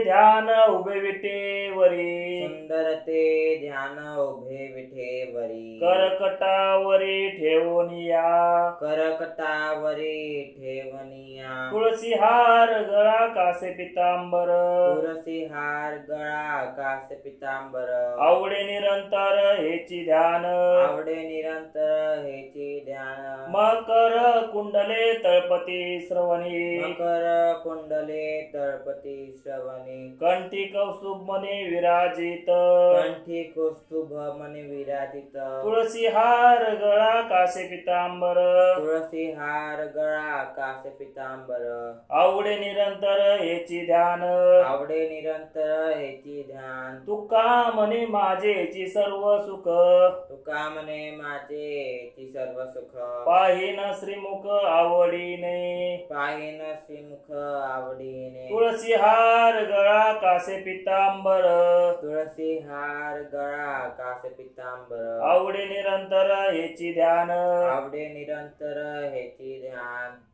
ध्यान उभे विटेवरी सुंदर ते ध्यान उभे विठेवरी करकटावरी ठेवूनिया करकटावरी ठेवनिया तुळसी हार गळा कासे पितांबर तुळसी हार गळा कास पितांबर आवडे निरंतर हेची ध्यान आवडे निरंतर हेची ध्यान मकर कुंडले तळपती श्रवणी मकर कुंडले तळपती श्रवणी कंठी कौस्तुभ मने विराजित कंठी कौस्तुभ मने विराजित तुळसी हार गळा कासे पितांबर तुळसी हार गळा कास पितांबर आवडे निरंतर हेची ध्यान आवडे निरंतर हेची ध्यान तुका मने माझेची सर्व सुख तुका म्हणे माझेची सर्व सुख पाहिन श्रीमुख आवडीने पाहिन श्रीमुख आवडीने तुळसी हार गळा कासे पितांबर तुळसी हार गळा कास पितांबर आवडे निरंतर हेची ध्यान आवडे निरंतर हेची ध्यान